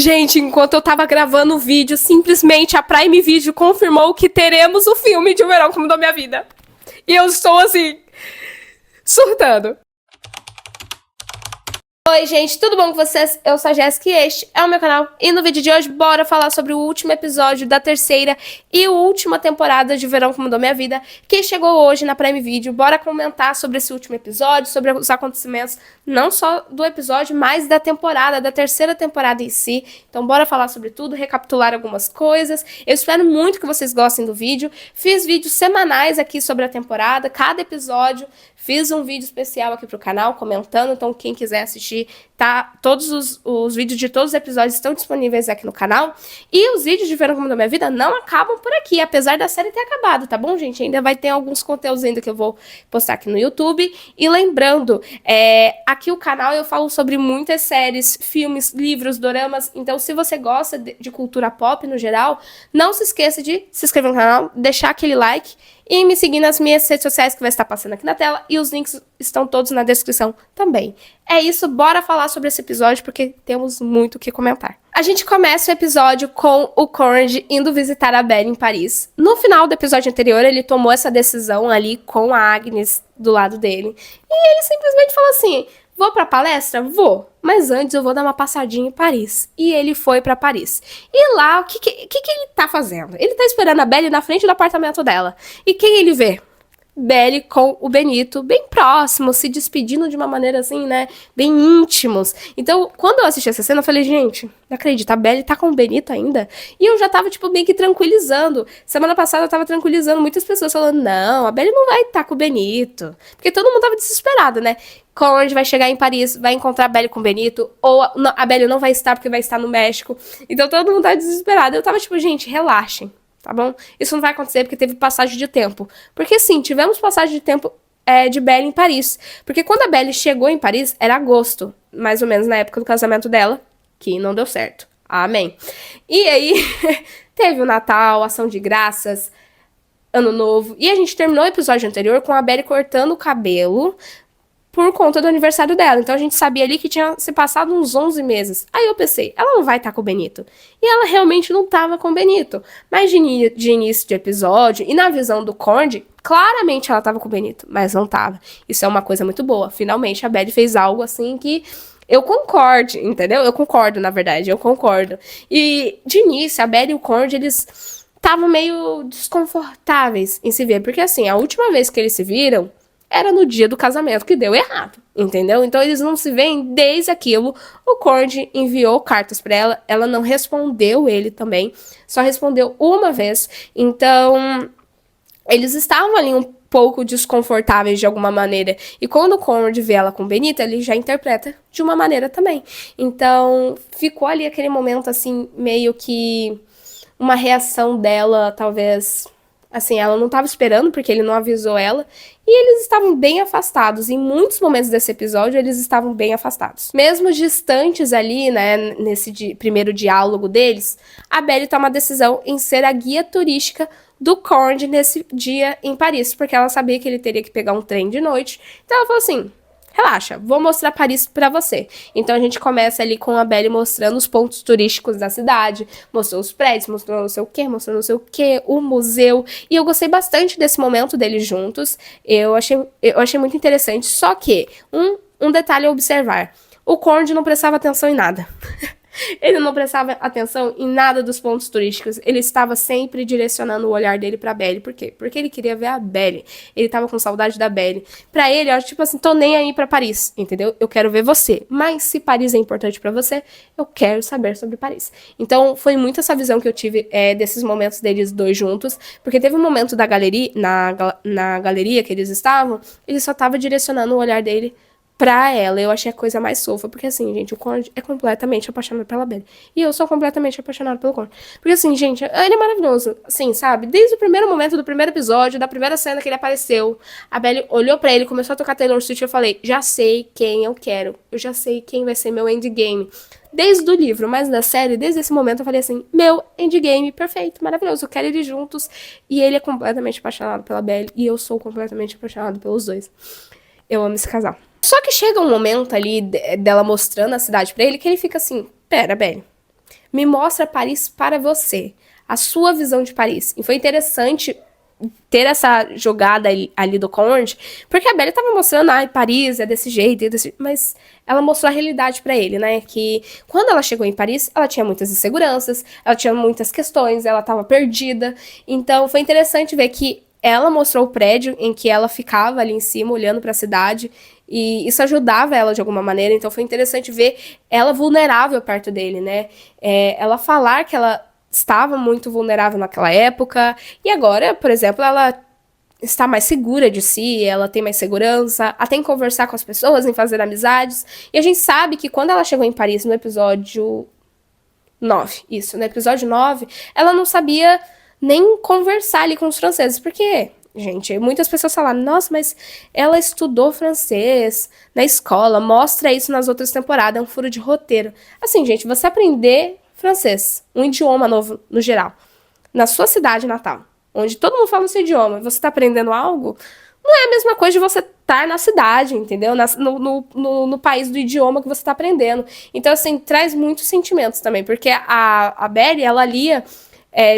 Gente, enquanto eu tava gravando o vídeo, simplesmente a Prime Video confirmou que teremos o filme de O Verão que Mudou Minha Vida. E eu estou, assim, surtando. Oi, gente, tudo bom com vocês? Eu sou a Jéssica e este é o meu canal. E no vídeo de hoje, bora falar sobre o último episódio da terceira e última temporada de Verão que Mudou Minha Vida, que chegou hoje na Prime Video. Bora comentar sobre esse último episódio, sobre os acontecimentos, não só do episódio, mas da temporada, da terceira temporada em si. Então bora falar sobre tudo, recapitular algumas coisas. Eu espero muito que vocês gostem do vídeo. Fiz vídeos semanais aqui sobre a temporada, cada episódio. Fiz um vídeo especial aqui pro canal, comentando, então quem quiser assistir, tá? Todos os vídeos de todos os episódios estão disponíveis aqui no canal. E os vídeos de Verão que Mudou Minha Vida não acabam por aqui, apesar da série ter acabado, tá bom, gente? Ainda vai ter alguns conteúdos ainda que eu vou postar aqui no YouTube. E lembrando, aqui o canal eu falo sobre muitas séries, filmes, livros, doramas. Então, se você gosta de cultura pop no geral, não se esqueça de se inscrever no canal, deixar aquele like e me seguir nas minhas redes sociais que vai estar passando aqui na tela. E os links estão todos na descrição também. É isso, bora falar sobre esse episódio, porque temos muito o que comentar. A gente começa o episódio com o Conrad indo visitar a Belle em Paris. No final do episódio anterior, ele tomou essa decisão ali com a Agnes do lado dele. E ele simplesmente falou assim: vou pra palestra? Vou. Mas antes eu vou dar uma passadinha em Paris. E ele foi pra Paris. E lá, o que ele tá fazendo? Ele tá esperando a Belle na frente do apartamento dela. E quem ele vê? Belle com o Benito, bem próximo, se despedindo de uma maneira assim, né, bem íntimos. Então, quando eu assisti essa cena, eu falei, gente, não acredito, a Belle tá com o Benito ainda? E eu já tava, tipo, meio que tranquilizando. Semana passada eu tava tranquilizando muitas pessoas, falando, não, a Belle não vai estar com o Benito. Porque todo mundo tava desesperado, né? Conrad vai chegar em Paris, vai encontrar a Belle com o Benito, ou a Belle não vai estar porque vai estar no México. Então todo mundo tá desesperado. Eu tava tipo, gente, relaxem. Tá bom? Isso não vai acontecer porque teve passagem de tempo. Porque sim, tivemos passagem de tempo de Belle em Paris. Porque quando a Belle chegou em Paris, era agosto. Mais ou menos na época do casamento dela. Que não deu certo. Amém. E aí, teve o Natal, Ação de Graças, Ano Novo. E a gente terminou o episódio anterior com a Belle cortando o cabelo por conta do aniversário dela. Então a gente sabia ali que tinha se passado uns 11 meses. Aí eu pensei, ela não vai estar com o Benito. E ela realmente não estava com o Benito. Mas de início de episódio, e na visão do Conrad, claramente ela estava com o Benito, mas não estava. Isso é uma coisa muito boa. Finalmente a Belle fez algo assim que eu concordo, entendeu? Eu concordo, na verdade, eu concordo. E de início, a Belle e o Conrad, eles estavam meio desconfortáveis em se ver. Porque assim, a última vez que eles se viram era no dia do casamento que deu errado, entendeu? Então eles não se veem desde aquilo. O Conrad enviou cartas pra ela, ela não respondeu ele também, só respondeu uma vez. Então eles estavam ali um pouco desconfortáveis de alguma maneira. E quando o Conrad vê ela com o Benito, ele já interpreta de uma maneira também. Então ficou ali aquele momento assim, meio que uma reação dela, talvez. Assim, ela não estava esperando, porque ele não avisou ela. E eles estavam bem afastados. Em muitos momentos desse episódio, eles estavam bem afastados. Mesmo distantes ali, né, nesse primeiro diálogo deles, a Belle toma a decisão em ser a guia turística do Conrad nesse dia em Paris. Porque ela sabia que ele teria que pegar um trem de noite. Então ela falou assim: relaxa, vou mostrar Paris pra você. Então a gente começa ali com a Belle mostrando os pontos turísticos da cidade, mostrou os prédios, mostrou não sei o que, mostrou não sei o que, o museu. E eu gostei bastante desse momento deles juntos. Eu achei muito interessante. Só que, um detalhe a observar: o Conrad não prestava atenção em nada. Ele não prestava atenção em nada dos pontos turísticos. Ele estava sempre direcionando o olhar dele pra Belle. Por quê? Porque ele queria ver a Belle. Ele tava com saudade da Belle. Pra ele, eu tipo assim, tô nem aí pra Paris, entendeu? Eu quero ver você. Mas se Paris é importante pra você, eu quero saber sobre Paris. Então, foi muito essa visão que eu tive desses momentos deles dois juntos. Porque teve um momento da galeria, na galeria que eles estavam, ele só tava direcionando o olhar dele pra ela. Eu achei a coisa mais fofa, porque assim, gente, o Conrad é completamente apaixonado pela Belle. E eu sou completamente apaixonada pelo Conrad. Porque assim, gente, ele é maravilhoso, assim, sabe? Desde o primeiro momento do primeiro episódio, da primeira cena que ele apareceu, a Belle olhou pra ele, começou a tocar Taylor Swift, eu falei, já sei quem eu quero. Eu já sei quem vai ser meu endgame. Desde o livro, mas da série, desde esse momento eu falei assim, meu endgame, perfeito, maravilhoso, eu quero eles juntos. E ele é completamente apaixonado pela Belle, e eu sou completamente apaixonado pelos dois. Eu amo esse casal. Só que chega um momento ali dela mostrando a cidade pra ele que ele fica assim, pera, Belle, Me mostra Paris para você, a sua visão de Paris. E foi interessante ter essa jogada ali do Conde, porque a Belle tava mostrando, Paris é desse jeito, mas ela mostrou a realidade pra ele, né, que quando ela chegou em Paris, ela tinha muitas inseguranças, ela tinha muitas questões, ela tava perdida, então foi interessante ver que ela mostrou o prédio em que ela ficava ali em cima, olhando pra cidade, e isso ajudava ela de alguma maneira, então foi interessante ver ela vulnerável perto dele, né, ela falar que ela estava muito vulnerável naquela época, e agora, por exemplo, ela está mais segura de si, ela tem mais segurança, até em conversar com as pessoas, em fazer amizades, e a gente sabe que quando ela chegou em Paris no episódio 9, no episódio 9, ela não sabia nem conversar ali com os franceses, porque, gente, muitas pessoas falaram, nossa, mas ela estudou francês na escola, mostra isso nas outras temporadas, é um furo de roteiro. Assim, gente, você aprender francês, um idioma novo no geral, na sua cidade natal, onde todo mundo fala esse idioma, você tá aprendendo algo, não é a mesma coisa de você estar na cidade, entendeu? No país do idioma que você tá aprendendo. Então, assim, traz muitos sentimentos também, porque a Belle, ela lia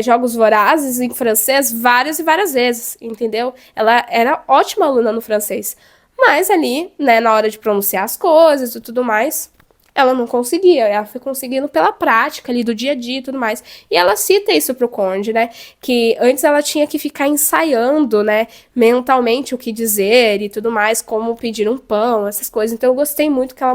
Jogos Vorazes em francês várias e várias vezes, entendeu? Ela era ótima aluna no francês, mas ali, né, na hora de pronunciar as coisas e tudo mais, ela não conseguia, ela foi conseguindo pela prática ali do dia a dia e tudo mais. E ela cita isso pro Conde, né, que antes ela tinha que ficar ensaiando, né, mentalmente o que dizer e tudo mais, como pedir um pão, essas coisas. Então eu gostei muito que ela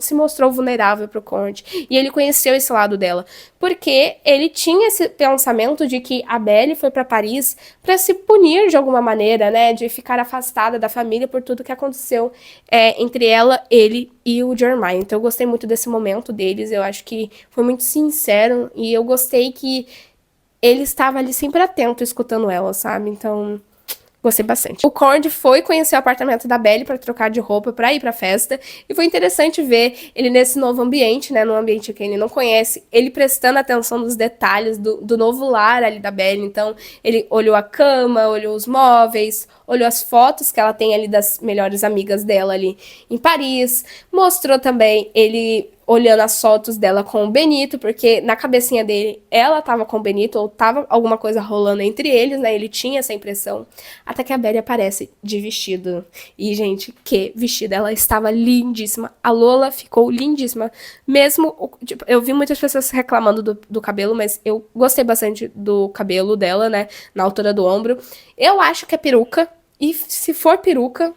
se mostrou vulnerável pro Conde. E ele conheceu esse lado dela, porque ele tinha esse pensamento de que a Belle foi para Paris para se punir de alguma maneira, né, de ficar afastada da família por tudo que aconteceu entre ela, ele e o Jeremiah. Então eu gostei muito desse momento deles, eu acho que foi muito sincero, e eu gostei que ele estava ali sempre atento, escutando ela, sabe? Então, gostei bastante. O Conde foi conhecer o apartamento da Belle para trocar de roupa, para ir pra festa, e foi interessante ver ele nesse novo ambiente, né, num ambiente que ele não conhece, ele prestando atenção nos detalhes do novo lar ali da Belle. Então, ele olhou a cama, olhou os móveis, olhou as fotos que ela tem ali das melhores amigas dela ali em Paris, mostrou também ele olhando as fotos dela com o Benito, porque na cabecinha dele, ela tava com o Benito, ou tava alguma coisa rolando entre eles, né, ele tinha essa impressão, até que a Belle aparece de vestido, e gente, que vestido, ela estava lindíssima, a Lola ficou lindíssima, mesmo, tipo, eu vi muitas pessoas reclamando do cabelo, mas eu gostei bastante do cabelo dela, né, na altura do ombro, eu acho que é peruca, e se for peruca,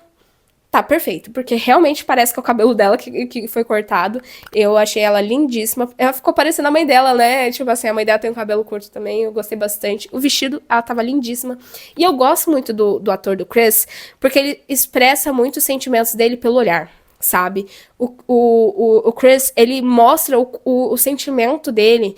tá perfeito, porque realmente parece que é o cabelo dela que foi cortado. Eu achei ela lindíssima. Ela ficou parecendo a mãe dela, né? Tipo assim, a mãe dela tem um cabelo curto também, eu gostei bastante. O vestido, ela tava lindíssima. E eu gosto muito do ator do Chris, porque ele expressa muito os sentimentos dele pelo olhar, sabe? O Chris, ele mostra o sentimento dele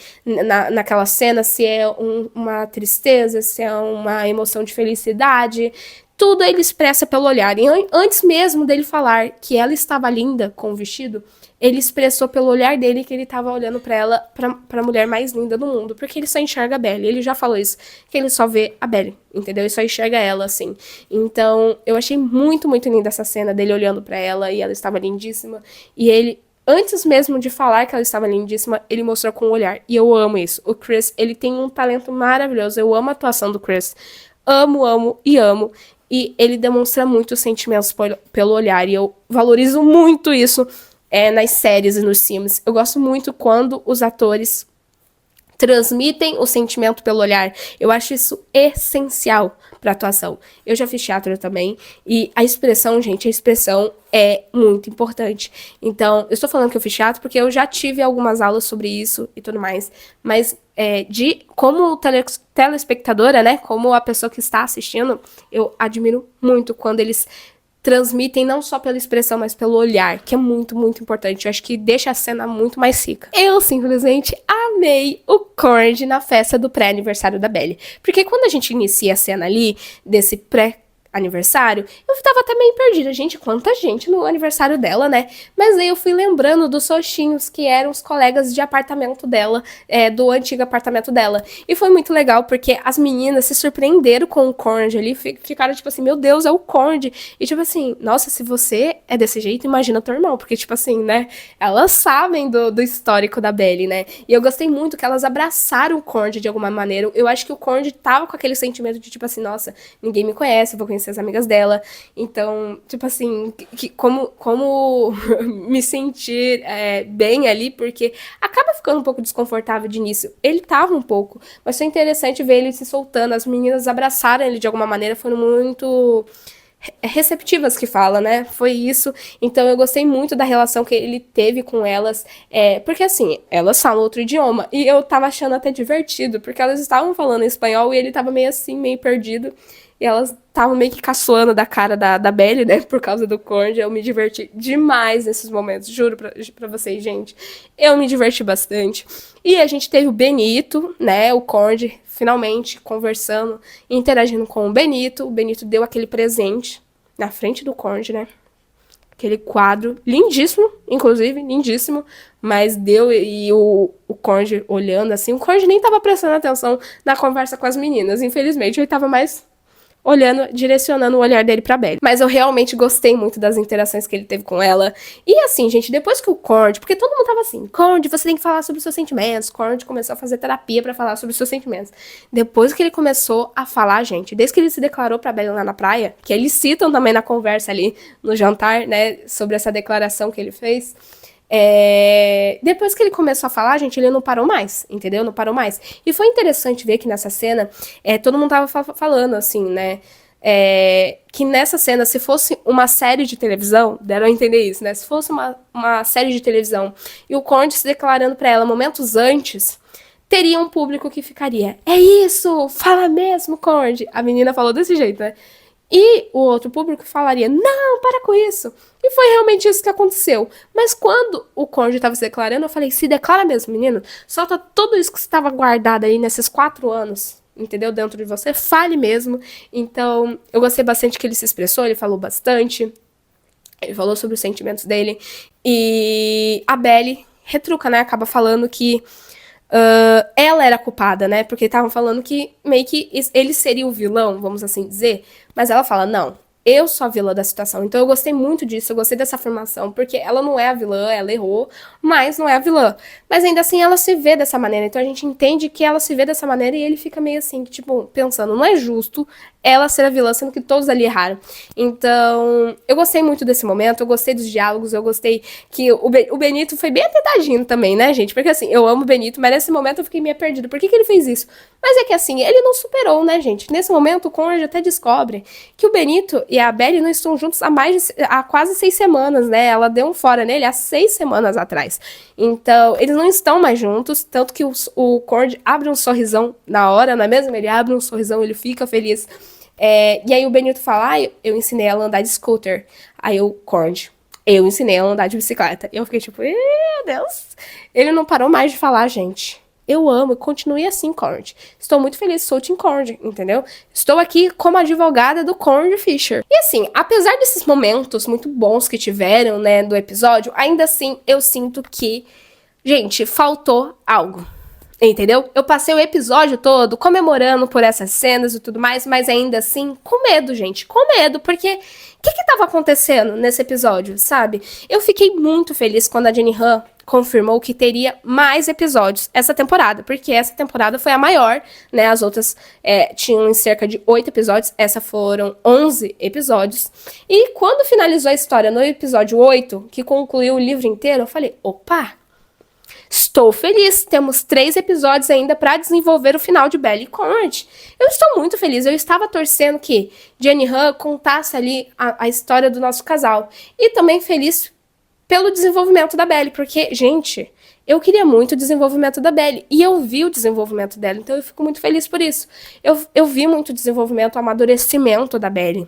naquela cena, se é uma tristeza, se é uma emoção de felicidade. Tudo ele expressa pelo olhar. E antes mesmo dele falar que ela estava linda com o vestido, ele expressou pelo olhar dele que ele estava olhando pra ela, pra mulher mais linda do mundo. Porque ele só enxerga a Belle. Ele já falou isso, que ele só vê a Belle, entendeu? Ele só enxerga ela, assim. Então, eu achei muito, muito linda essa cena dele olhando pra ela e ela estava lindíssima. E ele, antes mesmo de falar que ela estava lindíssima, ele mostrou com o olhar. E eu amo isso. O Chris, ele tem um talento maravilhoso. Eu amo a atuação do Chris. Amo, amo e amo. E ele demonstra muito os sentimentos pelo olhar. E eu valorizo muito isso nas séries e nos filmes. Eu gosto muito quando os atores transmitem o sentimento pelo olhar. Eu acho isso essencial pra atuação. Eu já fiz teatro também. E a expressão, gente, a expressão é muito importante. Então, eu estou falando que eu fiz teatro porque eu já tive algumas aulas sobre isso e tudo mais. Mas, como telespectadora, né, como a pessoa que está assistindo, eu admiro muito quando eles transmitem não só pela expressão, mas pelo olhar, que é muito, muito importante. Eu acho que deixa a cena muito mais rica. Eu simplesmente amei o Conde na festa do pré-aniversário da Belle. Porque quando a gente inicia a cena ali, desse aniversário, eu tava até meio perdida. Gente, quanta gente no aniversário dela, né? Mas aí eu fui lembrando dos Xoxinhos, que eram os colegas de apartamento dela, do antigo apartamento dela. E foi muito legal, porque as meninas se surpreenderam com o Cord ali, ficaram tipo assim, meu Deus, é o Cord. E tipo assim, nossa, se você é desse jeito, imagina teu irmão, porque tipo assim, né? Elas sabem do histórico da Belly, né? E eu gostei muito que elas abraçaram o Cord de alguma maneira. Eu acho que o Cord tava com aquele sentimento de tipo assim, nossa, ninguém me conhece, eu vou conhecer as amigas dela. Então, tipo assim, como me sentir bem ali, porque acaba ficando um pouco desconfortável de início. Ele tava um pouco, mas foi interessante ver ele se soltando, as meninas abraçaram ele de alguma maneira, foram muito receptivas que fala, né? Foi isso. Então eu gostei muito da relação que ele teve com elas, porque assim, elas falam outro idioma, e eu tava achando até divertido, porque elas estavam falando espanhol e ele tava meio assim, meio perdido, e elas estavam meio que caçoando da cara da Belly, né, por causa do Cord. Eu me diverti demais nesses momentos, juro pra vocês, gente. Eu me diverti bastante. E a gente teve o Benito, né, o Cord, finalmente conversando, interagindo com o Benito. O Benito deu aquele presente na frente do Cord, né, aquele quadro, lindíssimo, inclusive, lindíssimo, mas deu, e o Cord olhando assim, o Cord nem tava prestando atenção na conversa com as meninas, infelizmente, ele tava mais olhando, direcionando o olhar dele pra Belly. Mas eu realmente gostei muito das interações que ele teve com ela. E assim, gente, depois que o Cord, porque todo mundo tava assim, Cord, você tem que falar sobre os seus sentimentos. Cord começou a fazer terapia pra falar sobre os seus sentimentos. Depois que ele começou a falar, gente, desde que ele se declarou pra Belly lá na praia, que eles citam também na conversa ali no jantar, né, sobre essa declaração que ele fez. Depois que ele começou a falar, gente, ele não parou mais, entendeu? Não parou mais. E foi interessante ver que nessa cena, todo mundo tava falando, assim, né? Que nessa cena, se fosse uma série de televisão, deram a entender isso, né? Se fosse uma série de televisão e o Cord se declarando pra ela momentos antes, teria um público que ficaria, é isso, fala mesmo, Cord. A menina falou desse jeito, né? E o outro público falaria, não, para com isso. E foi realmente isso que aconteceu. Mas quando o Cord estava se declarando, eu falei, se declara mesmo, menino. Solta tudo isso que estava guardado aí nesses 4 anos, entendeu? Dentro de você, fale mesmo. Então, eu gostei bastante que ele se expressou, ele falou bastante. Ele falou sobre os sentimentos dele. E a Belly retruca, né? Acaba falando que ela era culpada, né? Porque estavam falando que meio que ele seria o vilão, vamos assim dizer. Mas ela fala, não, eu sou a vilã da situação. Então eu gostei muito disso, eu gostei dessa afirmação, porque ela não é a vilã, ela errou, mas não é a vilã. Mas ainda assim ela se vê dessa maneira, então a gente entende que ela se vê dessa maneira e ele fica meio assim, tipo, pensando, não é justo ela ser a vilã, sendo que todos ali erraram. Então, eu gostei muito desse momento, eu gostei dos diálogos, eu gostei que o Benito foi bem atentadinho também, né, gente? Porque assim, eu amo o Benito, mas nesse momento eu fiquei meio perdida. Por que ele fez isso? Mas é que assim, ele não superou, né, gente? Nesse momento, o Cord até descobre que o Benito e a Belly não estão juntos há quase 6 semanas, né? Ela deu um fora nele há 6 semanas atrás. Então, eles não estão mais juntos, tanto que o Cord abre um sorrisão na hora, não é mesmo? Ele abre um sorrisão, ele fica feliz. E aí o Benito fala, eu ensinei ela a andar de scooter. Aí o Cord, eu ensinei ela a andar de bicicleta. E eu fiquei tipo, meu Deus. Ele não parou mais de falar, gente. Eu amo, continue assim, Cord. Estou muito feliz, sou Team Cord, entendeu? Estou aqui como advogada do Cord Fisher. E assim, apesar desses momentos muito bons que tiveram, né, do episódio, ainda assim eu sinto que, gente, faltou algo. Entendeu? Eu passei o episódio todo comemorando por essas cenas e tudo mais, mas ainda assim, com medo, gente. Com medo, porque o que tava acontecendo nesse episódio, sabe? Eu fiquei muito feliz quando a Jenny Han confirmou que teria mais episódios essa temporada, porque essa temporada foi a maior, né? As outras tinham cerca de 8 episódios, essa foram 11 episódios. E quando finalizou a história no episódio 8, que concluiu o livro inteiro, eu falei, opa! Estou feliz, temos 3 episódios ainda para desenvolver o final de Belly e Cord. Eu estou muito feliz, eu estava torcendo que Jenny Han contasse ali a história do nosso casal. E também feliz pelo desenvolvimento da Belly, porque, gente, eu queria muito o desenvolvimento da Belly. E eu vi o desenvolvimento dela, então eu fico muito feliz por isso. Eu vi muito desenvolvimento, amadurecimento da Belly.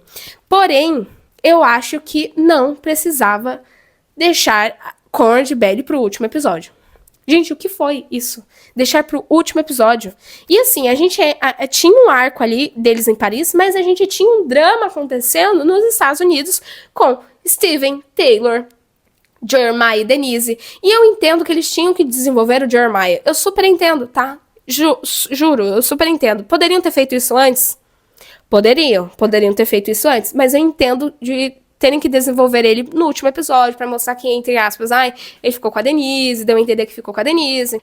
Porém, eu acho que não precisava deixar Cord e Belly pro último episódio. Gente, o que foi isso? Deixar pro último episódio. E assim, a gente tinha um arco ali deles em Paris, mas a gente tinha um drama acontecendo nos Estados Unidos com Steven, Taylor, Jeremiah e Denise. E eu entendo que eles tinham que desenvolver o Jeremiah. Eu super entendo, tá? Juro, eu super entendo. Poderiam ter feito isso antes? Poderiam ter feito isso antes, mas eu entendo de terem que desenvolver ele no último episódio pra mostrar que, entre aspas, ele ficou com a Denise, deu a entender que ficou com a Denise,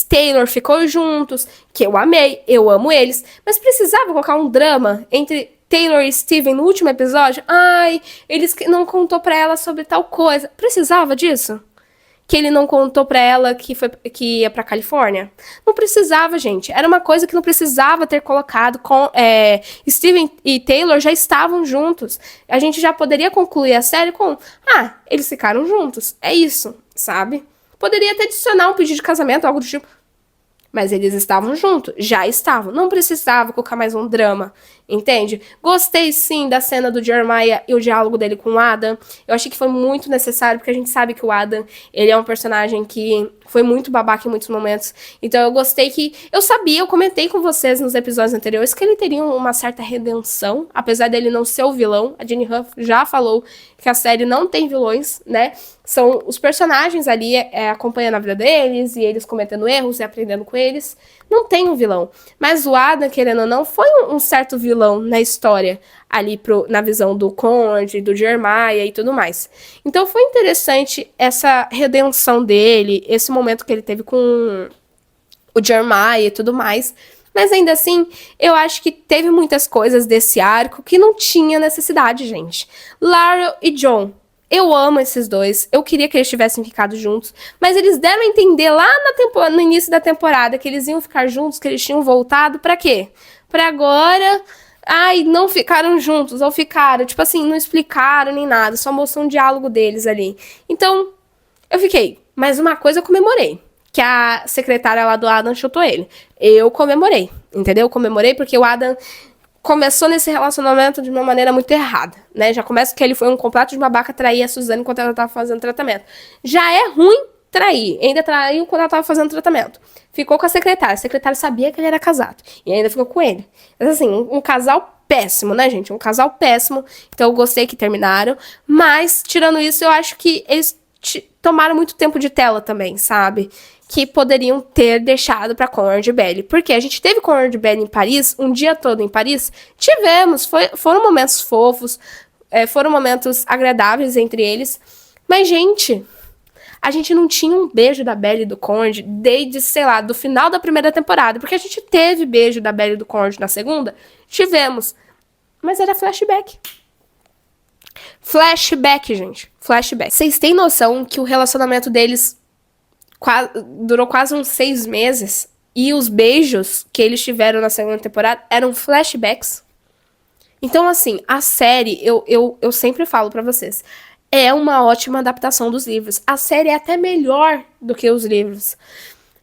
Taylor ficou juntos, que eu amei, eu amo eles, mas precisava colocar um drama entre Taylor e Steven no último episódio? Eles não contou pra ela sobre tal coisa. Precisava disso? Que ele não contou pra ela que ia pra Califórnia? Não precisava, gente. Era uma coisa que não precisava ter colocado. Steven e Taylor já estavam juntos. A gente já poderia concluir a série com... eles ficaram juntos. É isso, sabe? Poderia até adicionar um pedido de casamento, algo do tipo... Mas eles estavam juntos, já estavam. Não precisava colocar mais um drama, entende? Gostei, sim, da cena do Jeremiah e o diálogo dele com o Adam. Eu achei que foi muito necessário, porque a gente sabe que o Adam, ele é um personagem que foi muito babaca em muitos momentos. Então eu gostei que... eu comentei com vocês nos episódios anteriores que ele teria uma certa redenção, apesar dele não ser o vilão. A Jenny Huff já falou que a série não tem vilões, né? São os personagens ali acompanhando a vida deles e eles cometendo erros e aprendendo com eles. Não tem um vilão. Mas o Adam, querendo ou não, foi um certo vilão na história, ali na visão do Conde, do Jeremiah e tudo mais. Então foi interessante essa redenção dele, esse momento que ele teve com o Jeremiah e tudo mais. Mas ainda assim, eu acho que teve muitas coisas desse arco que não tinha necessidade, gente. Laurel e John. Eu amo esses dois, eu queria que eles tivessem ficado juntos, mas eles deram a entender lá no início da temporada que eles iam ficar juntos, que eles tinham voltado, pra quê? Pra agora, não ficaram juntos, ou ficaram, tipo assim, não explicaram nem nada, só mostrou um diálogo deles ali. Então, eu fiquei, mas uma coisa eu comemorei, que a secretária lá do Adam chutou ele. Eu comemorei, entendeu? Eu comemorei porque o Adam... começou nesse relacionamento de uma maneira muito errada, né? Já começa que ele foi um completo de babaca trair a Suzane enquanto ela tava fazendo tratamento. Já é ruim trair, ainda traiu quando ela tava fazendo tratamento. Ficou com a secretária sabia que ele era casado, e ainda ficou com ele. Mas assim, um casal péssimo, né, gente? Um casal péssimo, então eu gostei que terminaram, mas, tirando isso, eu acho que eles tomaram muito tempo de tela também, sabe? Que poderiam ter deixado pra Conrad e Belly. Porque a gente teve Conrad e Belly em Paris, um dia todo em Paris. Tivemos, foram momentos fofos, foram momentos agradáveis entre eles. Mas, gente, a gente não tinha um beijo da Belly e do Conrad desde, sei lá, do final da primeira temporada. Porque a gente teve beijo da Belly e do Conrad na segunda. Tivemos. Mas era flashback. Flashback, gente. Flashback. Vocês têm noção que o relacionamento deles durou quase uns 6 meses e os beijos que eles tiveram na segunda temporada eram flashbacks? Então, assim, a série, eu sempre falo pra vocês, é uma ótima adaptação dos livros. A série é até melhor do que os livros.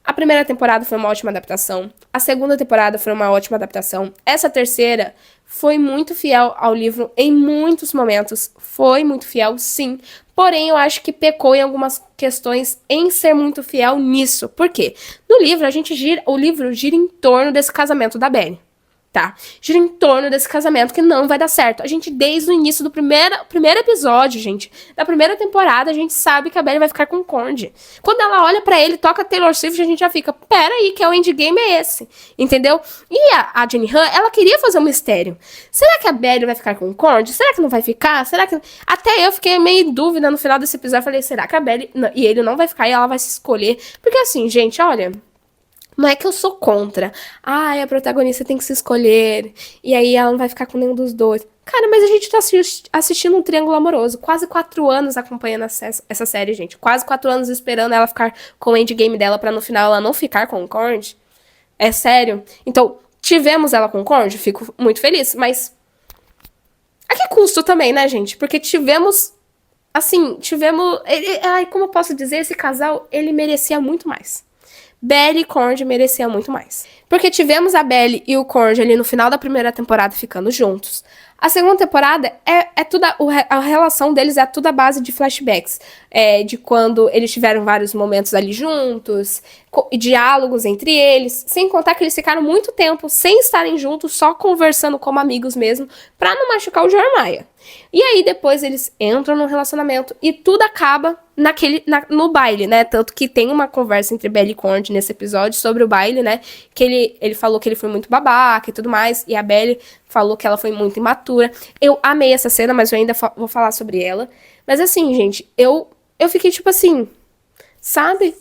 A primeira temporada foi uma ótima adaptação. A segunda temporada foi uma ótima adaptação. Essa terceira foi muito fiel ao livro em muitos momentos. Foi muito fiel, sim. Porém, eu acho que pecou em algumas questões em ser muito fiel nisso. Por quê? No livro, o livro gira em torno desse casamento da Belly. Tá? Gira em torno desse casamento que não vai dar certo. A gente, desde o início do primeiro episódio, gente, da primeira temporada, a gente sabe que a Belly vai ficar com o Conde. Quando ela olha pra ele, toca Taylor Swift, a gente já fica, peraí, que é o endgame é esse, entendeu? E a Jenny Han, ela queria fazer um mistério. Será que a Belly vai ficar com o Conde? Será que não vai ficar? Será que... Até eu fiquei meio em dúvida no final desse episódio, falei, será que a Belly e ele não vai ficar e ela vai se escolher? Porque assim, gente, olha... Não é que eu sou contra. A protagonista tem que se escolher. E aí ela não vai ficar com nenhum dos dois. Cara, mas a gente tá assistindo um triângulo amoroso. Quase 4 anos acompanhando essa série, gente. Quase 4 anos esperando ela ficar com o endgame dela pra no final ela não ficar com o Conrad. É sério. Então, tivemos ela com o Conrad. Fico muito feliz. Mas a que custo também, né, gente? Porque tivemos... Assim, como eu posso dizer? Esse casal, ele merecia muito mais. Belly e Conrad mereciam muito mais. Porque tivemos a Belly e o Conrad ali no final da primeira temporada ficando juntos. A segunda temporada é tudo. A relação deles é tudo à base de flashbacks. De quando eles tiveram vários momentos ali juntos, diálogos entre eles. Sem contar que eles ficaram muito tempo sem estarem juntos, só conversando como amigos mesmo, pra não machucar o Jeremiah. E aí depois eles entram no relacionamento e tudo acaba no baile, né? Tanto que tem uma conversa entre Belle e Cord nesse episódio sobre o baile, né? Que ele falou que ele foi muito babaca e tudo mais. E a Belle falou que ela foi muito imatura. Eu amei essa cena, mas eu ainda vou falar sobre ela. Mas assim, gente, eu fiquei tipo assim, sabe?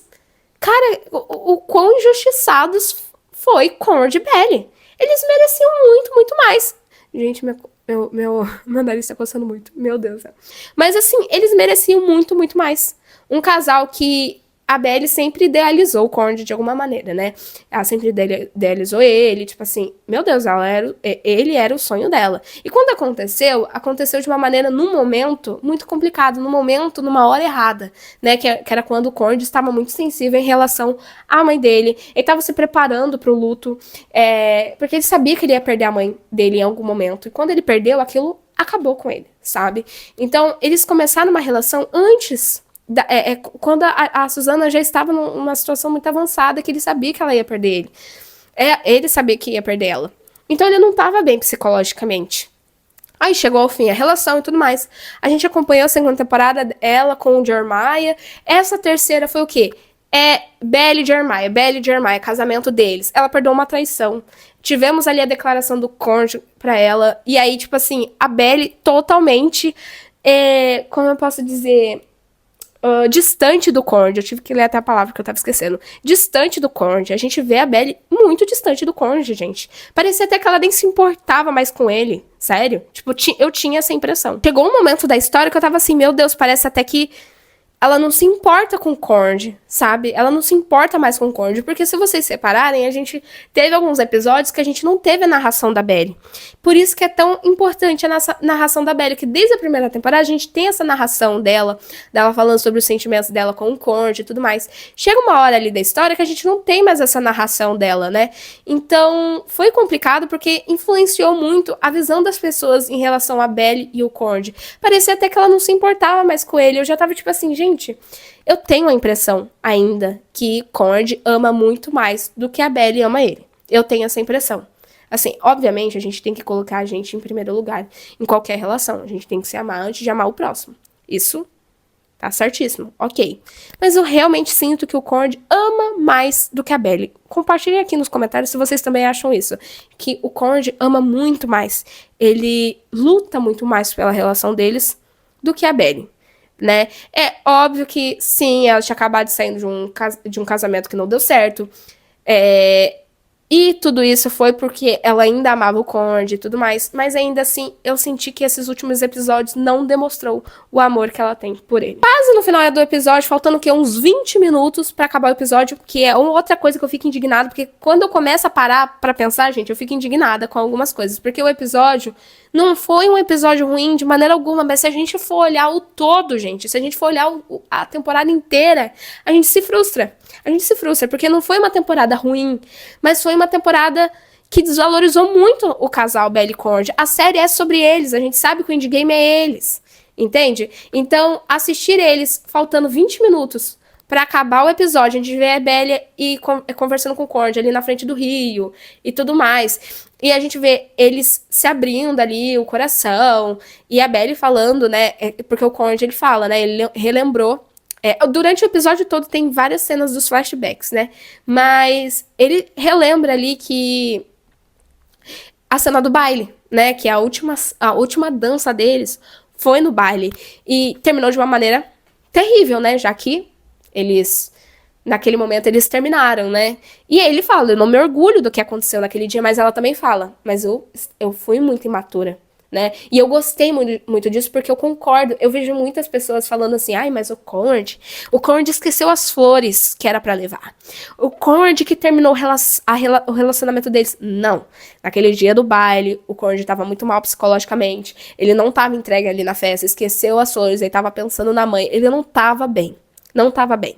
Cara, o quão injustiçados foi Cord e Belle. Eles mereciam muito, muito mais. Gente, meu nariz tá coçando muito. Meu Deus do céu. Mas assim, eles mereciam muito, muito mais. Um casal que a Belle sempre idealizou o Cord de alguma maneira, né? Ela sempre idealizou ele, tipo assim, meu Deus, ele era o sonho dela. E quando aconteceu de uma maneira, num momento muito complicado, numa hora errada, né? Que era quando o Cord estava muito sensível em relação à mãe dele. Ele estava se preparando pro luto, porque ele sabia que ele ia perder a mãe dele em algum momento. E quando ele perdeu, aquilo acabou com ele, sabe? Então, eles começaram uma relação antes quando a Susana já estava numa situação muito avançada, que ele sabia que ela ia perder ele. Ele sabia que ia perder ela. Então ele não estava bem psicologicamente. Aí chegou ao fim a relação e tudo mais. A gente acompanhou a segunda temporada, ela com o Jeremiah. Essa terceira foi o quê? Belle e Jeremiah, casamento deles. Ela perdoou uma traição. Tivemos ali a declaração do Cord pra ela. E aí, tipo assim, a Belle totalmente, como eu posso dizer... distante do Cord. Eu tive que ler até a palavra que eu tava esquecendo. Distante do Cord. A gente vê a Belle muito distante do Cord, gente. Parecia até que ela nem se importava mais com ele. Sério. Tipo, eu tinha essa impressão. Chegou um momento da história que eu tava assim, meu Deus, parece até que ela não se importa com o Cord, sabe? Ela não se importa mais com o Cord, porque se vocês separarem, a gente teve alguns episódios que a gente não teve a narração da Belle. Por isso que é tão importante a nossa narração da Belle, que desde a primeira temporada a gente tem essa narração dela falando sobre os sentimentos dela com o Cord e tudo mais. Chega uma hora ali da história que a gente não tem mais essa narração dela, né? Então, foi complicado porque influenciou muito a visão das pessoas em relação a Belle e o Cord. Parecia até que ela não se importava mais com ele. Eu já tava tipo assim, gente, eu tenho a impressão ainda que Cord ama muito mais do que a Belle ama ele. Eu tenho essa impressão. Assim, obviamente, a gente tem que colocar a gente em primeiro lugar em qualquer relação. A gente tem que se amar antes de amar o próximo. Isso tá certíssimo, ok. Mas eu realmente sinto que o Cord ama mais do que a Belle. Compartilhem aqui nos comentários se vocês também acham isso. Que o Cord ama muito mais. Ele luta muito mais pela relação deles do que a Belle. Né? É óbvio que, sim, ela tinha acabado de sair de um casamento que não deu certo. E tudo isso foi porque ela ainda amava o Cord e tudo mais. Mas ainda assim, eu senti que esses últimos episódios não demonstrou o amor que ela tem por ele. Quase no final do episódio, faltando o quê? Uns 20 minutos pra acabar o episódio, que é outra coisa que eu fico indignada, porque quando eu começo a parar pra pensar, gente, eu fico indignada com algumas coisas. Porque o episódio não foi um episódio ruim de maneira alguma, mas se a gente for olhar o todo, gente, se a gente for olhar a temporada inteira, a gente se frustra. A gente se frustra, porque não foi uma temporada ruim, mas foi uma temporada que desvalorizou muito o casal Belle e Cord. A série é sobre eles, a gente sabe que o endgame é eles, entende? Então, assistir eles faltando 20 minutos pra acabar o episódio, a gente vê a Belle conversando com o Cord ali na frente do rio e tudo mais. E a gente vê eles se abrindo ali, o coração, e a Belle falando, né, porque o Cord, ele fala, né, ele relembrou. Durante o episódio todo tem várias cenas dos flashbacks, né? Mas ele relembra ali que a cena do baile, né? Que a última dança deles foi no baile. E terminou de uma maneira terrível, né? Já que eles, naquele momento, eles terminaram, né? E aí ele fala, eu não me orgulho do que aconteceu naquele dia, mas ela também fala, mas eu fui muito imatura. Né? E eu gostei muito disso porque eu concordo. Eu vejo muitas pessoas falando assim, ai, mas o Cord esqueceu as flores que era pra levar. O Cord que terminou o relacionamento deles. Não. Naquele dia do baile, o Cord tava muito mal psicologicamente. Ele não tava entregue ali na festa, esqueceu as flores, ele tava pensando na mãe. Ele não tava bem. Não tava bem.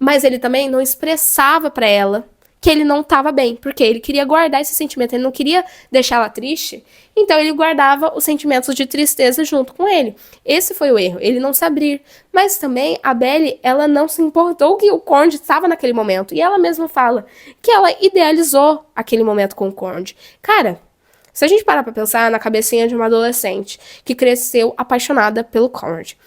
Mas ele também não expressava pra ela que ele não tava bem, porque ele queria guardar esse sentimento, ele não queria deixar ela triste, então ele guardava os sentimentos de tristeza junto com ele. Esse foi o erro, ele não se abrir. Mas também a Belly, ela não se importou que o Cord estava naquele momento, e ela mesma fala que ela idealizou aquele momento com o Cord. Cara, se a gente parar pra pensar na cabecinha de uma adolescente que cresceu apaixonada pelo Cord,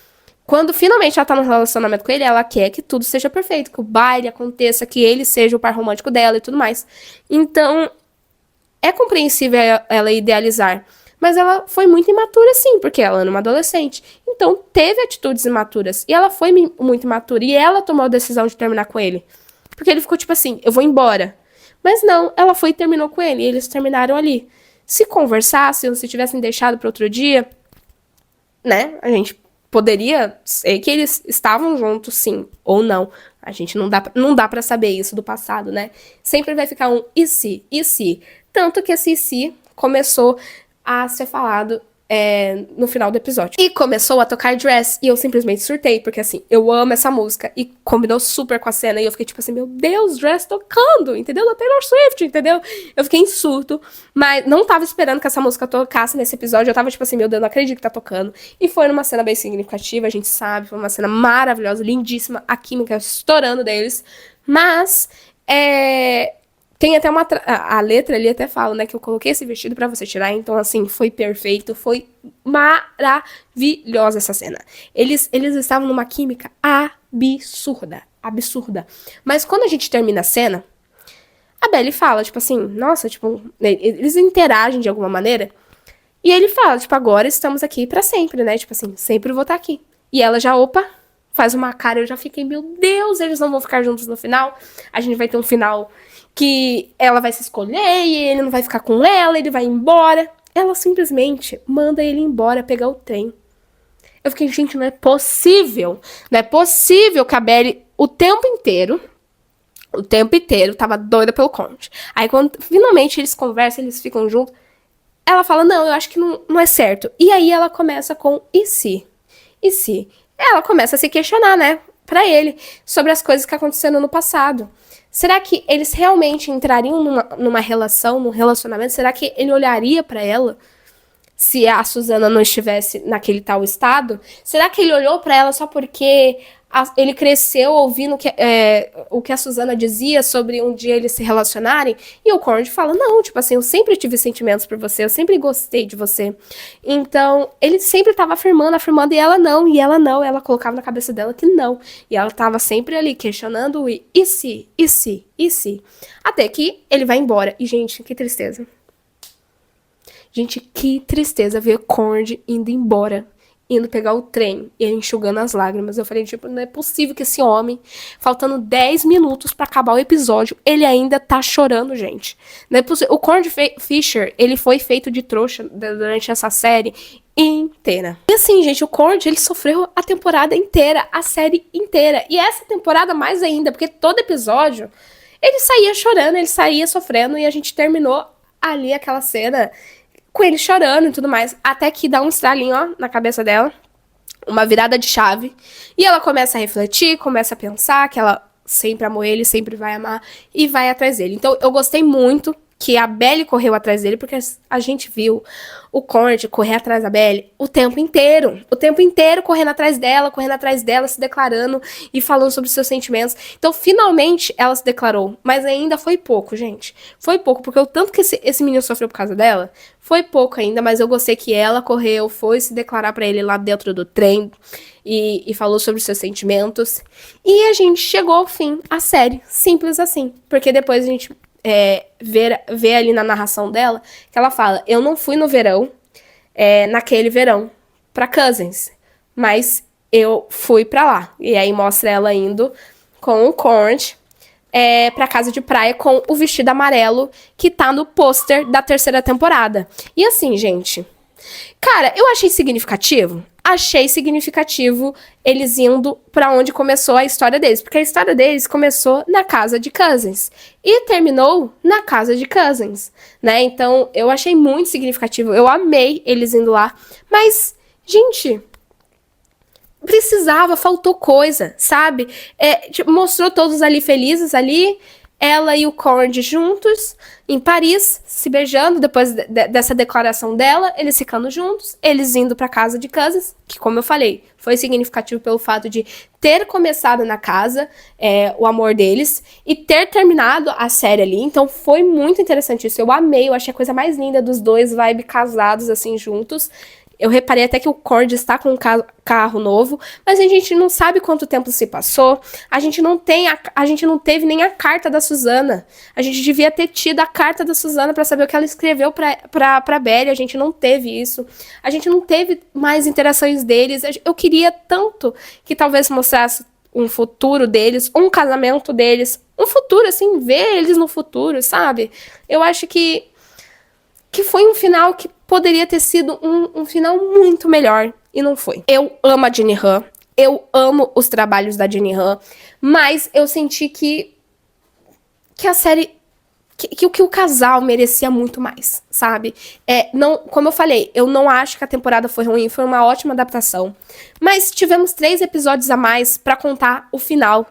quando finalmente ela tá no relacionamento com ele, ela quer que tudo seja perfeito, que o baile aconteça, que ele seja o par romântico dela e tudo mais. Então, é compreensível ela idealizar. Mas ela foi muito imatura, sim, porque ela era uma adolescente. Então, teve atitudes imaturas. E ela foi muito imatura. E ela tomou a decisão de terminar com ele. Porque ele ficou tipo assim, eu vou embora. Mas não, ela foi e terminou com ele. E eles terminaram ali. Se conversassem, ou se tivessem deixado para outro dia, né, a gente poderia ser que eles estavam juntos, sim, ou não. A gente não dá pra saber isso do passado, né? Sempre vai ficar um e se, e se. Tanto que esse e se começou a ser falado no final do episódio. E começou a tocar Dress, e eu simplesmente surtei, porque assim, eu amo essa música, e combinou super com a cena, e eu fiquei tipo assim, meu Deus, Dress tocando, entendeu? Da Taylor Swift, entendeu? Eu fiquei em surto, mas não tava esperando que essa música tocasse nesse episódio, eu tava tipo assim, meu Deus, não acredito que tá tocando. E foi numa cena bem significativa, a gente sabe, foi uma cena maravilhosa, lindíssima, a química estourando deles, mas, tem até a letra ali até fala, né, que eu coloquei esse vestido pra você tirar, então assim, foi perfeito, foi maravilhosa essa cena. Eles estavam numa química absurda, absurda. Mas quando a gente termina a cena, a Belly fala, tipo assim, nossa, tipo, eles interagem de alguma maneira, e ele fala, tipo, agora estamos aqui pra sempre, né, tipo assim, sempre vou estar aqui. E ela já, opa, faz uma cara, eu já fiquei, meu Deus, eles não vão ficar juntos no final, a gente vai ter um final que ela vai se escolher e ele não vai ficar com ela, ele vai embora. Ela simplesmente manda ele embora pegar o trem. Eu fiquei, gente, não é possível. Não é possível que a Belly o tempo inteiro tava doida pelo Conde. Aí quando finalmente eles conversam, eles ficam juntos, ela fala, não, eu acho que não é certo. E aí ela começa com e se? E se? Ela começa a se questionar, né, pra ele, sobre as coisas que aconteceram no passado. Será que eles realmente entrariam numa relação, num relacionamento? Será que ele olharia pra ela se a Susana não estivesse naquele tal estado? Será que ele olhou pra ela só porque ele cresceu ouvindo o que a Susana dizia sobre um dia eles se relacionarem? E o Cord fala, não, tipo assim, eu sempre tive sentimentos por você, eu sempre gostei de você. Então, ele sempre tava afirmando, e ela não, ela colocava na cabeça dela que não. E ela tava sempre ali questionando o e se, e se, e se. Até que ele vai embora. E, gente, que tristeza. Gente, que tristeza ver Cord indo embora, indo pegar o trem, e ele enxugando as lágrimas. Eu falei, tipo, não é possível que esse homem, faltando 10 minutos pra acabar o episódio, ele ainda tá chorando, gente. Não é possível. O Cord Fisher, ele foi feito de trouxa durante essa série inteira. E assim, gente, o Cord, ele sofreu a temporada inteira, a série inteira. E essa temporada mais ainda, porque todo episódio, ele saía chorando, ele saía sofrendo, e a gente terminou ali aquela cena com ele chorando e tudo mais, até que dá um estralinho, ó, na cabeça dela, uma virada de chave, e ela começa a refletir, começa a pensar que ela sempre amou ele, sempre vai amar, e vai atrás dele. Então, eu gostei muito que a Belly correu atrás dele, porque a gente viu o Cord correr atrás da Belly o tempo inteiro correndo atrás dela, se declarando e falando sobre seus sentimentos. Então, finalmente, ela se declarou, mas ainda foi pouco, gente. Foi pouco, porque o tanto que esse menino sofreu por causa dela, foi pouco ainda, mas eu gostei que ela correu, foi se declarar pra ele lá dentro do trem e falou sobre seus sentimentos. E a gente chegou ao fim, a série, simples assim, porque depois a gente ver ali na narração dela, que ela fala, eu não fui no verão, naquele verão, pra Cousins, mas eu fui pra lá. E aí mostra ela indo com o Cord pra casa de praia com o vestido amarelo que tá no pôster da 3ª temporada. E assim, gente, cara, eu achei significativo eles indo pra onde começou a história deles, porque a história deles começou na casa de Cousins e terminou na casa de Cousins, né? Então, eu achei muito significativo, eu amei eles indo lá, mas, gente, faltou coisa, sabe? Tipo, mostrou todos ali felizes ali, ela e o Cord juntos em Paris, se beijando, depois dessa declaração dela, eles ficando juntos, eles indo pra casa de Cousins, que, como eu falei, foi significativo pelo fato de ter começado na casa o amor deles e ter terminado a série ali. Então foi muito interessante isso. Eu amei, eu achei a coisa mais linda dos dois, vibe casados assim juntos. Eu reparei até que o Cord está com um carro novo, mas a gente não sabe quanto tempo se passou. A gente não teve nem a carta da Susana. A gente devia ter tido a carta da Susana para saber o que ela escreveu pra Belly. A gente não teve isso. A gente não teve mais interações deles. Eu queria tanto que talvez mostrasse um futuro deles, um casamento deles, um futuro, assim, ver eles no futuro, sabe? Eu acho que foi um final que poderia ter sido um final muito melhor, e não foi. Eu amo a Jenny Han, eu amo os trabalhos da Jenny Han, mas eu senti que a série, que o casal merecia muito mais, sabe? Não, como eu falei, eu não acho que a temporada foi ruim, foi uma ótima adaptação, mas tivemos 3 episódios a mais pra contar o final,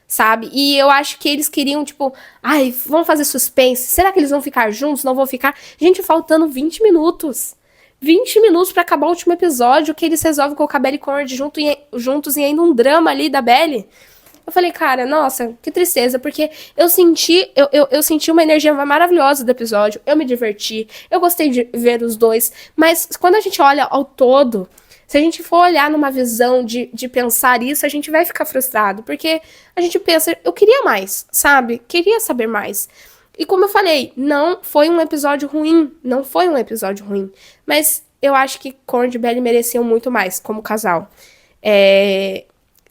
sabe? E eu acho que eles queriam, tipo, ai, vamos fazer suspense. Será que eles vão ficar juntos? Não vão ficar? Gente, faltando 20 minutos. 20 minutos pra acabar o último episódio, que eles resolvem colocar Belly e Cord juntos e ainda um drama ali da Belly. Eu falei, cara, nossa, que tristeza, porque eu senti uma energia maravilhosa do episódio. Eu me diverti, eu gostei de ver os dois, mas quando a gente olha ao todo, se a gente for olhar numa visão de pensar isso, a gente vai ficar frustrado. Porque a gente pensa, eu queria mais, sabe? Queria saber mais. E como eu falei, não foi um episódio ruim. Não foi um episódio ruim. Mas eu acho que Cord e Belly mereciam muito mais como casal.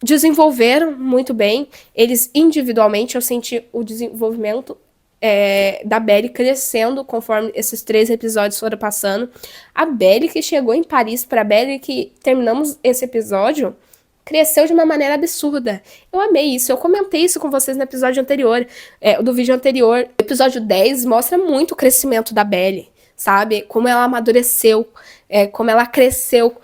Desenvolveram muito bem. Eles individualmente, eu senti o desenvolvimento da Belly crescendo conforme esses 3 episódios foram passando. A Belly que chegou em Paris, pra Belly que terminamos esse episódio, cresceu de uma maneira absurda. Eu amei isso, eu comentei isso com vocês no episódio anterior, do vídeo anterior. O episódio 10 mostra muito o crescimento da Belly, sabe? Como ela amadureceu, como ela cresceu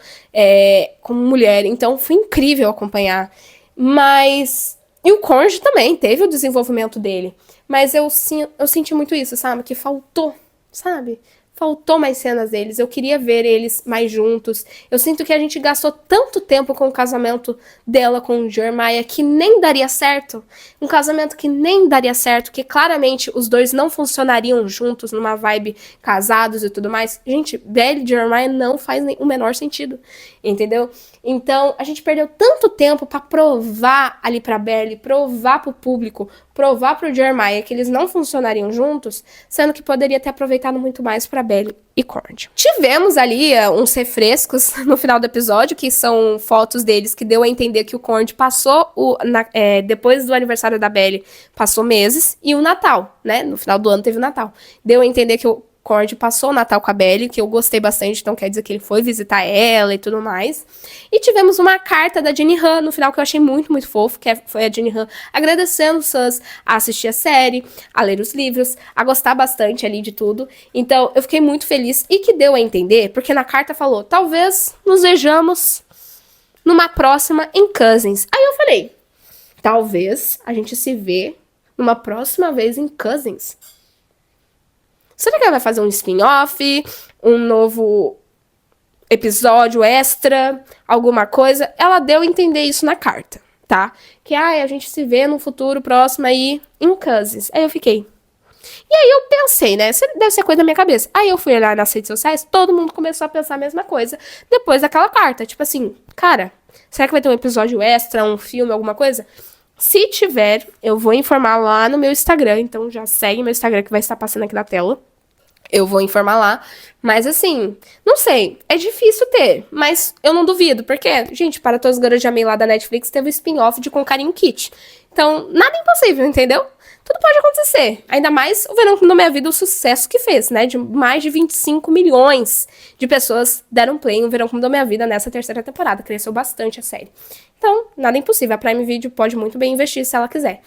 como mulher. Então foi incrível acompanhar. Mas... E o Cord também teve o desenvolvimento dele. Mas eu senti muito isso, sabe? Que faltou, sabe? Faltou mais cenas deles. Eu queria ver eles mais juntos. Eu sinto que a gente gastou tanto tempo com o casamento dela com o Jeremiah que nem daria certo. Um casamento que nem daria certo, que claramente os dois não funcionariam juntos numa vibe casados e tudo mais. Gente, Belly e Jeremiah não faz o menor sentido, entendeu? Então, a gente perdeu tanto tempo pra provar ali pra Belly, provar pro público, provar pro Jeremiah que eles não funcionariam juntos, sendo que poderia ter aproveitado muito mais pra Belly e Cord. Tivemos ali uns refrescos no final do episódio, que são fotos deles que deu a entender que o Cord passou, depois do aniversário da Belly, passou meses, e o Natal, né? No final do ano teve o Natal. Deu a entender que o Cord passou o Natal com a Belly, que eu gostei bastante, então quer dizer que ele foi visitar ela e tudo mais. E tivemos uma carta da Jenny Han no final que eu achei muito, muito fofo, que foi a Jenny Han agradecendo os fãs a assistir a série, a ler os livros, a gostar bastante ali de tudo. Então eu fiquei muito feliz e que deu a entender, porque na carta falou, talvez nos vejamos numa próxima em Cousins. Aí eu falei, talvez a gente se vê numa próxima vez em Cousins. Será que ela vai fazer um spin-off, um novo episódio extra, alguma coisa? Ela deu a entender isso na carta, tá? Que, a gente se vê no futuro próximo aí em Cousins. Aí eu fiquei. E aí eu pensei, né? Deve ser coisa da minha cabeça. Aí eu fui olhar nas redes sociais, todo mundo começou a pensar a mesma coisa depois daquela carta. Tipo assim, cara, será que vai ter um episódio extra, um filme, alguma coisa? Se tiver, eu vou informar lá no meu Instagram. Então já segue meu Instagram que vai estar passando aqui na tela. Eu vou informar lá. Mas assim, não sei. É difícil ter. Mas eu não duvido. Porque, gente, Para Todos os Garotos de Amei lá da Netflix teve o spin-off de Com Carinho Kit. Então, nada é impossível, entendeu? Tudo pode acontecer. Ainda mais o Verão na Minha Vida, o sucesso que fez, né? De mais de 25 milhões de pessoas deram play no Verão na Minha Vida nessa 3ª temporada. Cresceu bastante a série. Então, nada é impossível. A Prime Video pode muito bem investir se ela quiser.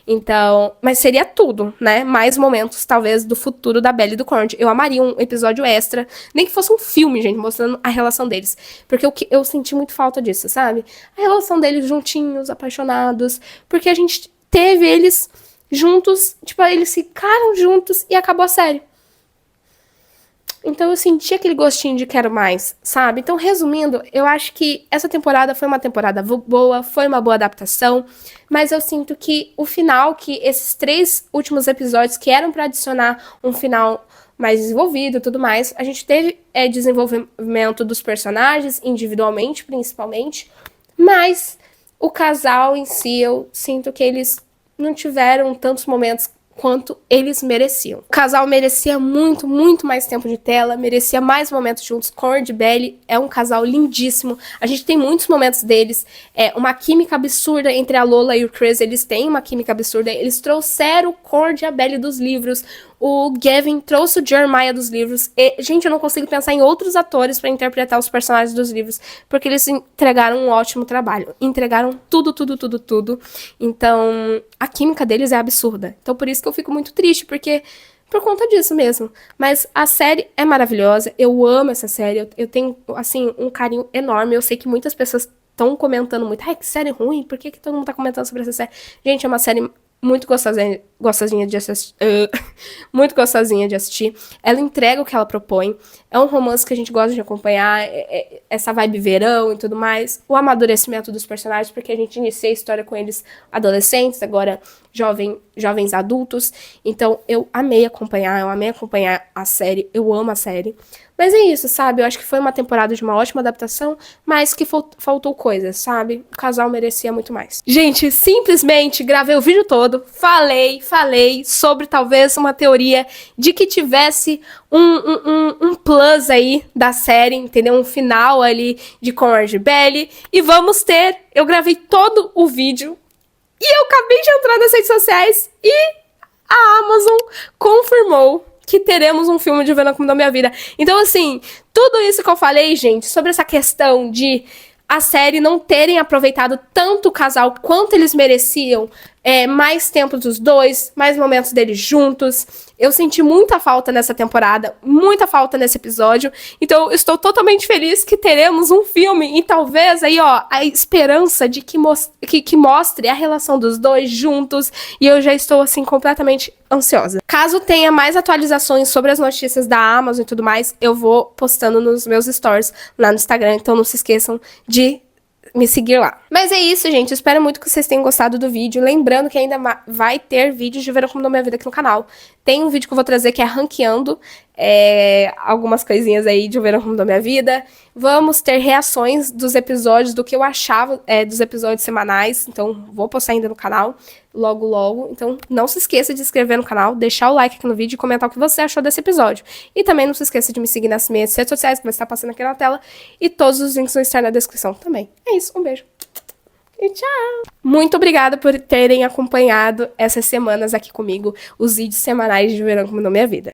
Então, mas seria tudo, né? Mais momentos, talvez, do futuro da Belly e do Cord. Eu amaria um episódio extra, nem que fosse um filme, gente, mostrando a relação deles. Porque eu senti muito falta disso, sabe? A relação deles juntinhos, apaixonados. Porque a gente teve eles juntos, tipo, eles ficaram juntos e acabou a série. Então eu senti aquele gostinho de quero mais, sabe? Então, resumindo, eu acho que essa temporada foi uma temporada boa, foi uma boa adaptação, mas eu sinto que o final, que esses 3 últimos episódios que eram pra adicionar um final mais desenvolvido e tudo mais, a gente teve desenvolvimento dos personagens, individualmente, principalmente, mas o casal em si, eu sinto que eles não tiveram tantos momentos quanto eles mereciam. O casal merecia muito, muito mais tempo de tela, merecia mais momentos juntos. Cord e Belly é um casal lindíssimo. A gente tem muitos momentos deles. Uma química absurda entre a Lola e o Chris. Eles têm uma química absurda. Eles trouxeram o Cord e a Belly dos livros. O Gavin trouxe o Jeremiah dos livros. E, gente, eu não consigo pensar em outros atores pra interpretar os personagens dos livros, porque eles entregaram um ótimo trabalho. Entregaram tudo, tudo, tudo, tudo. Então, a química deles é absurda. Então, por isso que eu fico muito triste, porque por conta disso mesmo. Mas a série é maravilhosa. Eu amo essa série. Eu tenho, assim, um carinho enorme. Eu sei que muitas pessoas estão comentando muito. Ai, que série ruim. Por que todo mundo tá comentando sobre essa série? Gente, é uma série muito gostosinha de assistir. Muito gostosinha de assistir. Ela entrega o que ela propõe. É um romance que a gente gosta de acompanhar. Essa vibe verão e tudo mais. O amadurecimento dos personagens, porque a gente inicia a história com eles adolescentes, agora jovens adultos. Então, eu amei acompanhar a série. Eu amo a série. Mas é isso, sabe? Eu acho que foi uma temporada de uma ótima adaptação, mas que faltou coisas, sabe? O casal merecia muito mais. Gente, simplesmente gravei o vídeo todo, falei sobre talvez uma teoria de que tivesse um plus aí da série, entendeu? Um final ali de Cord e Belly. E vamos ter... Eu gravei todo o vídeo e eu acabei de entrar nas redes sociais e a Amazon confirmou que teremos um filme de Verão que Mudou Minha Vida. Então, assim, tudo isso que eu falei, gente, sobre essa questão de a série não terem aproveitado tanto o casal quanto eles mereciam, mais tempo dos dois, mais momentos deles juntos. Eu senti muita falta nessa temporada, muita falta nesse episódio. Então, eu estou totalmente feliz que teremos um filme e talvez aí, ó, a esperança de que mostre a relação dos dois juntos. E eu já estou, assim, completamente ansiosa. Caso tenha mais atualizações sobre as notícias da Amazon e tudo mais, eu vou postando nos meus stories lá no Instagram. Então, não se esqueçam de me seguir lá. Mas é isso, gente. Eu espero muito que vocês tenham gostado do vídeo. Lembrando que ainda vai ter vídeos de Verão Como Mudou Minha Vida aqui no canal. Tem um vídeo que eu vou trazer que é ranqueando algumas coisinhas aí de Verão Como Mudou Minha Vida. Vamos ter reações dos episódios, do que eu achava dos episódios semanais. Então, vou postar ainda no canal logo, logo. Então, não se esqueça de se inscrever no canal, deixar o like aqui no vídeo e comentar o que você achou desse episódio. E também não se esqueça de me seguir nas minhas redes sociais, que vai estar passando aqui na tela. E todos os links vão estar na descrição também. É isso, um beijo. E tchau! Muito obrigada por terem acompanhado essas semanas aqui comigo, os vídeos semanais de Verão Como Mudou Minha Vida.